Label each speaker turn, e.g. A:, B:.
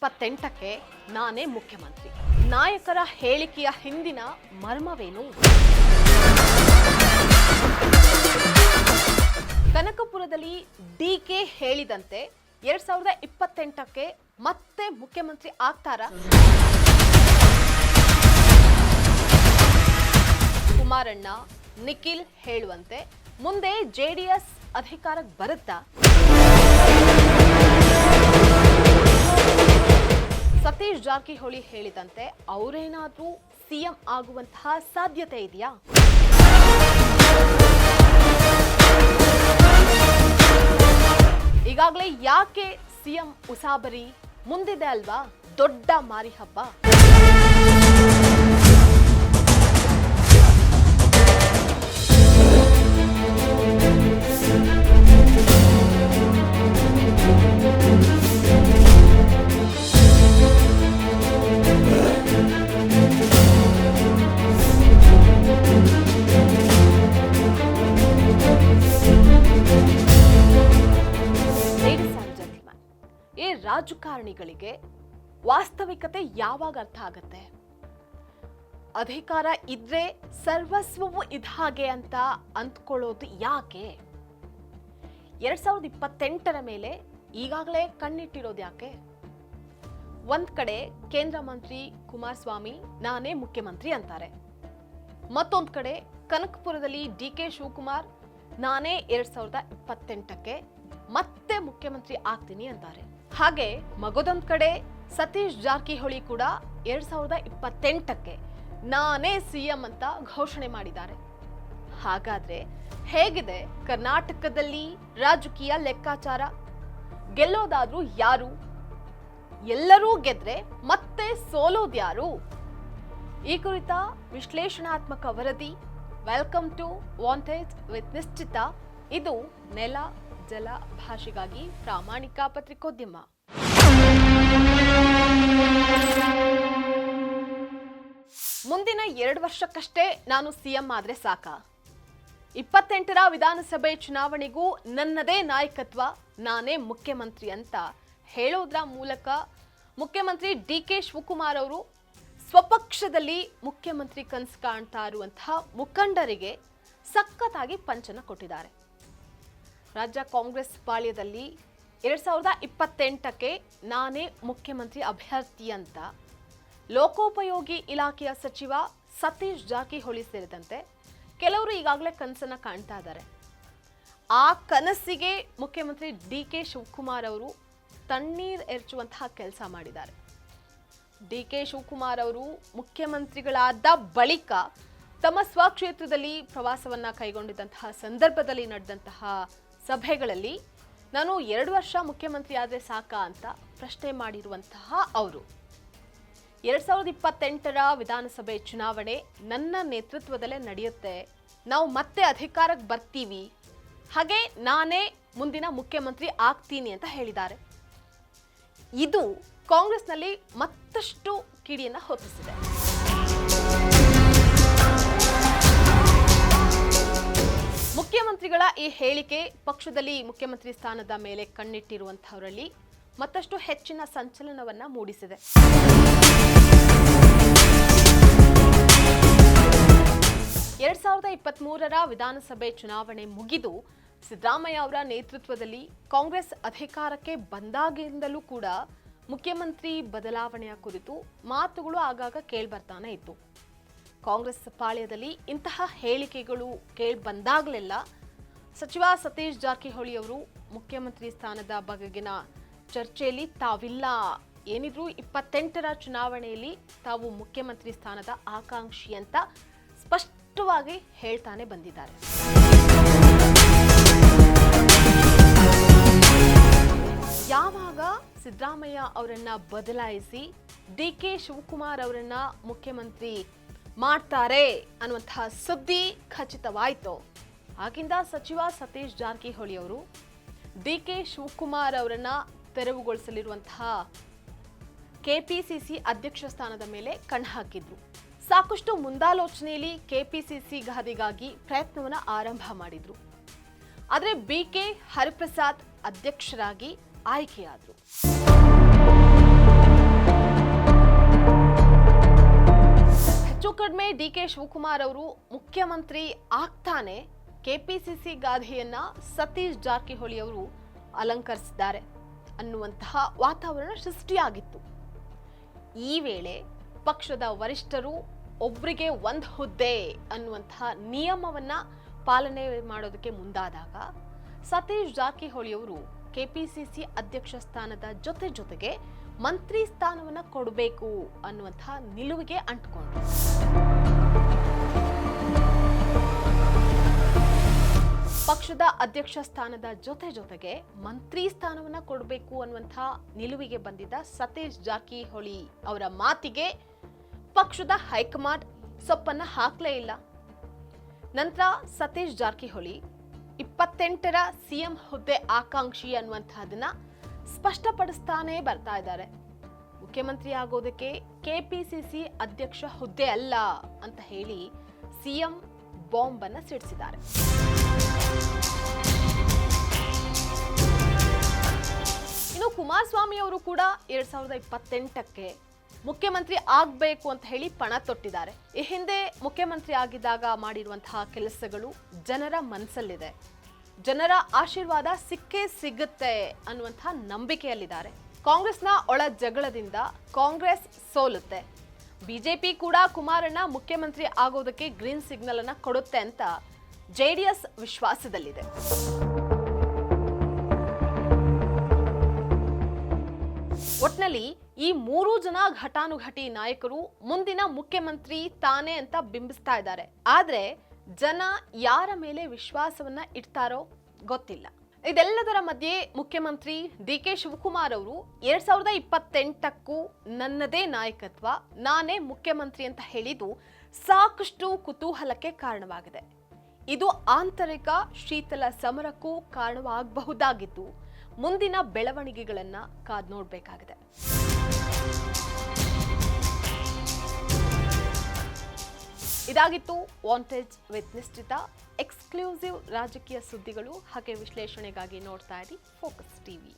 A: 28ಕ್ಕೆ ನಾನೇ ಮುಖ್ಯಮಂತ್ರಿ. ನಾಯಕರ ಹೇಳಿಕೆಯ ಹಿಂದಿನ ಮರ್ಮವೇನು? ಕನಕಪುರದಲ್ಲಿ ಡಿಕೆ ಹೇಳಿದಂತೆ 2028ಕ್ಕೆ ಮತ್ತೆ ಮುಖ್ಯಮಂತ್ರಿ ಆಗ್ತಾರಾ? ಕುಮಾರಣ್ಣ, ನಿಖಿಲ್ ಹೇಳುವಂತೆ ಮುಂದೆ ಜೆಡಿಎಸ್ ಅಧಿಕಾರಕ್ಕೆ ಬರುತ್ತಾ? ಸತೀಶ್ ಜಾರಕಿಹೊಳಿ ಹೇಳಿದಂತೆ ಅವರೇನಾದ್ರೂ ಸಿಎಂ ಆಗುವಂತಹ ಸಾಧ್ಯತೆ ಇದೆಯಾ? ಈಗಾಗಲೇ ಯಾಕೆ ಸಿಎಂ ಉಸಾಬರಿ ಮುಂದಿದೆ ಅಲ್ವಾ ದೊಡ್ಡ ಮಾರಿ ಹಬ್ಬ. ರಾಜಕಾರಣಿಗಳಿಗೆ ವಾಸ್ತವಿಕತೆ ಯಾವಾಗ ಅರ್ಥ ಆಗತ್ತೆ? ಅಧಿಕಾರ ಇದ್ರೆ ಸರ್ವಸ್ವವು ಇದ್ಹಾಗೆ ಅಂತ ಅಂದ್ಕೊಳ್ಳೋದು ಯಾಕೆ? 2028ರ ಮೇಲೆ ಈಗಾಗಲೇ ಕಣ್ಣಿಟ್ಟಿರೋದು ಯಾಕೆ? ಒಂದ್ ಕಡೆ ಕೇಂದ್ರ ಮಂತ್ರಿ ಕುಮಾರಸ್ವಾಮಿ ನಾನೇ ಮುಖ್ಯಮಂತ್ರಿ ಅಂತಾರೆ, ಮತ್ತೊಂದ್ ಕಡೆ ಕನಕಪುರದಲ್ಲಿ ಡಿಕೆ ಶಿವಕುಮಾರ್ ನಾನೇ 2028ಕ್ಕೆ ಮತ್ತೆ ಮುಖ್ಯಮಂತ್ರಿ ಆಗ್ತೀನಿ ಅಂತಾರೆ. ಹಾಗೆ ಮಗದೊಂದ್ ಕಡೆ ಸತೀಶ್ ಜಾರಕಿಹೊಳಿ ಕೂಡ 2028ಕ್ಕೆ ನಾನೇ ಸಿಎಂ ಅಂತ ಘೋಷಣೆ ಮಾಡಿದ್ದಾರೆ. ಹಾಗಾದ್ರೆ ಹೇಗಿದೆ ಕರ್ನಾಟಕದಲ್ಲಿ ರಾಜಕೀಯ ಲೆಕ್ಕಾಚಾರ? ಗೆಲ್ಲೋದಾದ್ರೂ ಯಾರು? ಎಲ್ಲರೂ ಗೆದ್ರೆ ಮತ್ತೆ ಸೋಲೋದ್ಯಾರು? ಈ ಕುರಿತ ವಿಶ್ಲೇಷಣಾತ್ಮಕ ವರದಿ. ವೆಲ್ಕಮ್ ಟು ವಾಂಟೆಡ್ ವಿತ್ ನಿಶ್ಚಿತ. ಇದು ನೆಲ ಜಲ ಭಾಷೆಗಾಗಿ ಪ್ರಾಮಾಣಿಕ ಪತ್ರಿಕೋದ್ಯಮ. ಮುಂದಿನ 2 ವರ್ಷಕ್ಕಷ್ಟೇ ನಾನು ಸಿಎಂ ಆದ್ರೆ ಸಾಕ? 28ರ ವಿಧಾನಸಭೆ ಚುನಾವಣೆಗೂ ನನ್ನದೇ ನಾಯಕತ್ವ, ನಾನೇ ಮುಖ್ಯಮಂತ್ರಿ ಅಂತ ಹೇಳೋದ್ರ ಮೂಲಕ ಮುಖ್ಯಮಂತ್ರಿ ಡಿಕೆ ಶಿವಕುಮಾರ್ ಅವರು ಸ್ವಪಕ್ಷದಲ್ಲಿ ಮುಖ್ಯಮಂತ್ರಿ ಕನಸು ಕಾಣ್ತಾ ಇರುವಂತಹ ಮುಖಂಡರಿಗೆ ಸಖತ್ತಾಗಿ ಪಂಚನ ಕೊಟ್ಟಿದ್ದಾರೆ. ರಾಜ್ಯ ಕಾಂಗ್ರೆಸ್ ಪಾಳ್ಯದಲ್ಲಿ 2028ಕ್ಕೆ ನಾನೇ ಮುಖ್ಯಮಂತ್ರಿ ಅಭ್ಯರ್ಥಿ ಅಂತ ಲೋಕೋಪಯೋಗಿ ಇಲಾಖೆಯ ಸಚಿವ ಸತೀಶ್ ಜಾರಕಿಹೊಳಿ ಸೇರಿದಂತೆ ಕೆಲವರು ಈಗಾಗಲೇ ಕನಸನ್ನ ಕಾಣ್ತಾ ಇದ್ದಾರೆ. ಆ ಕನಸಿಗೆ ಮುಖ್ಯಮಂತ್ರಿ ಡಿಕೆ ಶಿವಕುಮಾರ್ ಅವರು ತಣ್ಣೀರ್ ಎರಚುವಂತಹ ಕೆಲಸ ಮಾಡಿದ್ದಾರೆ. ಡಿಕೆ ಶಿವಕುಮಾರ್ ಅವರು ಮುಖ್ಯಮಂತ್ರಿಗಳಾದ ಬಳಿಕ ತಮ್ಮ ಸ್ವಕ್ಷೇತ್ರದಲ್ಲಿ ಪ್ರವಾಸವನ್ನ ಕೈಗೊಂಡಿದ್ದಂತಹ ಸಂದರ್ಭದಲ್ಲಿ ನಡೆದಂತಹ ಸಭೆಗಳಲ್ಲಿ ನಾನು 2 ವರ್ಷ ಮುಖ್ಯಮಂತ್ರಿ ಆದ್ರೆ ಸಾಕಾ ಅಂತ ಪ್ರಶ್ನೆ ಮಾಡಿರುವಂತಹ ಅವರು 2028ರ ವಿಧಾನಸಭೆ ಚುನಾವಣೆ ನನ್ನ ನೇತೃತ್ವದಲ್ಲೇ ನಡೆಯುತ್ತೆ, ನಾವು ಮತ್ತೆ ಅಧಿಕಾರಕ್ಕೆ ಬರ್ತೀವಿ, ಹಾಗೆ ನಾನೇ ಮುಂದಿನ ಮುಖ್ಯಮಂತ್ರಿ ಆಗ್ತೀನಿ ಅಂತ ಹೇಳಿದ್ದಾರೆ. ಇದು ಕಾಂಗ್ರೆಸ್ನಲ್ಲಿ ಮತ್ತಷ್ಟು ಕಿಡಿಯನ್ನ ಹೊತ್ತಿಸಿದೆ. ಮುಖ್ಯಮಂತ್ರಿಗಳ ಈ ಹೇಳಿಕೆ ಪಕ್ಷದಲ್ಲಿ ಮುಖ್ಯಮಂತ್ರಿ ಸ್ಥಾನದ ಮೇಲೆ ಕಣ್ಣಿಟ್ಟಿರುವಂತಹವರಲ್ಲಿ ಮತ್ತಷ್ಟು ಹೆಚ್ಚಿನ ಸಂಚಲನವನ್ನ ಮೂಡಿಸಿದೆ. 2023ರ ವಿಧಾನಸಭೆ ಚುನಾವಣೆ ಮುಗಿದು ಸಿದ್ದರಾಮಯ್ಯ ಅವರ ನೇತೃತ್ವದಲ್ಲಿ ಕಾಂಗ್ರೆಸ್ ಅಧಿಕಾರಕ್ಕೆ ಬಂದಾಗಿಂದಲೂ ಕೂಡ ಮುಖ್ಯಮಂತ್ರಿ ಬದಲಾವಣೆಯ ಕುರಿತು ಮಾತುಗಳು ಆಗಾಗ ಕೇಳಿಬರ್ತಾನೆ ಇತ್ತು. ಕಾಂಗ್ರೆಸ್ ಪಾಳ್ಯದಲ್ಲಿ ಇಂತಹ ಹೇಳಿಕೆಗಳು ಕೇಳಿ ಬಂದಾಗಲೆಲ್ಲ ಸಚಿವ ಸತೀಶ್ ಜಾರಕಿಹೊಳಿ ಅವರು ಮುಖ್ಯಮಂತ್ರಿ ಸ್ಥಾನದ ಬಗೆಗಿನ ಚರ್ಚೆಯಲ್ಲಿ ತಾವಿಲ್ಲ, ಏನಿದ್ರು 28ರ ಚುನಾವಣೆಯಲ್ಲಿ ತಾವು ಮುಖ್ಯಮಂತ್ರಿ ಸ್ಥಾನದ ಆಕಾಂಕ್ಷಿ ಅಂತ ಸ್ಪಷ್ಟವಾಗಿ ಹೇಳ್ತಾನೆ ಬಂದಿದ್ದಾರೆ. ಯಾವಾಗ ಸಿದ್ದರಾಮಯ್ಯ ಅವರನ್ನ ಬದಲಾಯಿಸಿ ಡಿಕೆ ಶಿವಕುಮಾರ್ ಅವರನ್ನ ಮುಖ್ಯಮಂತ್ರಿ ಮಾಡ್ತಾರೆ ಅನ್ನುವಂತಹ ಸುದ್ದಿ ಖಚಿತವಾಯಿತು, ಆಗಿಂದ ಸಚಿವ ಸತೀಶ್ ಜಾರಕಿಹೊಳಿ ಅವರು ಡಿಕೆ ಶಿವಕುಮಾರ್ ಅವರನ್ನ ತೆರವುಗೊಳಿಸಲಿರುವಂತಹ ಕೆಪಿಸಿಸಿ ಅಧ್ಯಕ್ಷ ಸ್ಥಾನದ ಮೇಲೆ ಕಣ್ಣು ಹಾಕಿದ್ರು. ಸಾಕಷ್ಟು ಮುಂದಾಲೋಚನೆಯಲ್ಲಿ ಕೆಪಿಸಿಸಿ ಗಾದಿಗಾಗಿ ಪ್ರಯತ್ನವನ್ನ ಆರಂಭ ಮಾಡಿದ್ರು. ಆದರೆ ಬಿಕೆ ಹರಿಪ್ರಸಾದ್ ಅಧ್ಯಕ್ಷರಾಗಿ ಆಯ್ಕೆಯಾದರು. ಹೆಚ್ಚು ಕಡಿಮೆ ಡಿ.ಕೆ. ಶಿವಕುಮಾರ್ ಅವರು ಮುಖ್ಯಮಂತ್ರಿ ಆಗ್ತಾನೆ ಕೆಪಿಸಿಸಿ ಗಾದಿಯನ್ನ ಸತೀಶ್ ಜಾರಕಿಹೊಳಿ ಅವರು ಅಲಂಕರಿಸಿದ್ದಾರೆ ಅನ್ನುವಂತಹ ವಾತಾವರಣ ಸೃಷ್ಟಿಯಾಗಿತ್ತು. ಈ ವೇಳೆ ಪಕ್ಷದ ವರಿಷ್ಠರು ಒಬ್ಬರಿಗೆ ಒಂದು ಹುದ್ದೆ ಅನ್ನುವಂತಹ ನಿಯಮವನ್ನ ಪಾಲನೆ ಮಾಡೋದಕ್ಕೆ ಮುಂದಾದಾಗ ಸತೀಶ್ ಜಾರಕಿಹೊಳಿ ಅವರು ಕೆಪಿಸಿಸಿ ಅಧ್ಯಕ್ಷ ಸ್ಥಾನದ ಜೊತೆಗೆ ಮಂತ್ರಿ ಸ್ಥಾನವನ್ನ ಕೊಡಬೇಕು ಅನ್ನುವಂತಹ ನಿಲುವಿಗೆ ಅಂಟ್ಕೊಂಡ್ರು. ಪಕ್ಷದ ಅಧ್ಯಕ್ಷ ಸ್ಥಾನದ ಜೊತೆಗೆ ಮಂತ್ರಿ ಸ್ಥಾನವನ್ನ ಕೊಡಬೇಕು ಅನ್ನುವಂತಹ ನಿಲುವಿಗೆ ಬಂದಿದ್ದ ಸತೀಶ್ ಜಾರಕಿಹೊಳಿ ಅವರ ಮಾತಿಗೆ ಪಕ್ಷದ ಹೈಕಮಾಂಡ್ ಸೊಪ್ಪನ್ನ ಹಾಕ್ಲೇ ಇಲ್ಲ. ನಂತರ ಸತೀಶ್ ಜಾರಕಿಹೊಳಿ 28ರ ಸಿಎಂ ಹುದ್ದೆ ಆಕಾಂಕ್ಷಿ ಅನ್ನುವಂತಹದನ್ನ ಸ್ಪಷ್ಟಪಡಿಸ್ತಾನೆ ಬರ್ತಾ ಇದ್ದಾರೆ. ಮುಖ್ಯಮಂತ್ರಿ ಆಗೋದಕ್ಕೆ ಕೆಪಿಸಿಸಿ ಅಧ್ಯಕ್ಷ ಹುದ್ದೆ ಅಲ್ಲ ಅಂತ ಹೇಳಿ ಸಿಎಂ ಬಾಂಬ್ ಅನ್ನ ಸಿಡಿಸಿದ್ದಾರೆ. ಇನ್ನು ಕುಮಾರಸ್ವಾಮಿ ಅವರು ಕೂಡ 2028ಕ್ಕೆ ಮುಖ್ಯಮಂತ್ರಿ ಆಗ್ಬೇಕು ಅಂತ ಹೇಳಿ ಪಣ ತೊಟ್ಟಿದ್ದಾರೆ. ಈ ಹಿಂದೆ ಮುಖ್ಯಮಂತ್ರಿ ಆಗಿದ್ದಾಗ ಮಾಡಿರುವಂತಹ ಕೆಲಸಗಳು ಜನರ ಮನಸ್ಸಲ್ಲಿದೆ. ಜನರ ಆಶೀರ್ವಾದ ಸಿಕ್ಕೇ ಸಿಗುತ್ತೆ ಅನ್ನುವಂತಹ ನಂಬಿಕೆಯಲ್ಲಿದ್ದಾರೆ. ಕಾಂಗ್ರೆಸ್ನ ಒಳ ಜಗಳದಿಂದ ಕಾಂಗ್ರೆಸ್ ಸೋಲುತ್ತೆ, ಬಿಜೆಪಿ ಕೂಡ ಕುಮಾರಣ್ಣ ಮುಖ್ಯಮಂತ್ರಿ ಆಗೋದಕ್ಕೆ ಗ್ರೀನ್ ಸಿಗ್ನಲ್ ಅನ್ನ ಕೊಡುತ್ತೆ ಅಂತ ಜೆಡಿಎಸ್ ವಿಶ್ವಾಸದಲ್ಲಿದೆ. ಒಟ್ನಲ್ಲಿ ಈ 3 ಜನ ಘಟಾನುಘಟಿ ನಾಯಕರು ಮುಂದಿನ ಮುಖ್ಯಮಂತ್ರಿ ತಾನೇ ಅಂತ ಬಿಂಬಿಸ್ತಾ ಇದ್ದಾರೆ. ಆದ್ರೆ ಜನ ಯಾರ ಮೇಲೆ ವಿಶ್ವಾಸವನ್ನ ಇಡ್ತಾರೋ ಗೊತ್ತಿಲ್ಲ. ಇದೆಲ್ಲದರ ಮಧ್ಯೆ ಮುಖ್ಯಮಂತ್ರಿ ಡಿ.ಕೆ. ಶಿವಕುಮಾರ್ ಅವರು 2028ಕ್ಕೂ ನನ್ನದೇ ನಾಯಕತ್ವ, ನಾನೇ ಮುಖ್ಯಮಂತ್ರಿ ಅಂತ ಹೇಳಿದ್ದು ಸಾಕಷ್ಟು ಕುತೂಹಲಕ್ಕೆ ಕಾರಣವಾಗಿದೆ. ಇದು ಆಂತರಿಕ ಶೀತಲ ಸಮರಕ್ಕೂ ಕಾರಣವಾಗಬಹುದಾಗಿದ್ದು ಮುಂದಿನ ಬೆಳವಣಿಗೆಗಳನ್ನ ಕಾದ್ ನೋಡಬೇಕಾಗಿದೆ. ಇದಾಗಿತ್ತು ವಾಂಟೇಜ್ ವಿತ್ ನಿಶ್ಚಿತ. ಎಕ್ಸ್ಕ್ಲೂಸಿವ್ ರಾಜಕೀಯ ಸುದ್ದಿಗಳು ಹಾಗೆ ವಿಶ್ಲೇಷಣೆಗಾಗಿ ನೋಡ್ತಾ ಇರಿ ಫೋಕಸ್ ಟಿವಿ.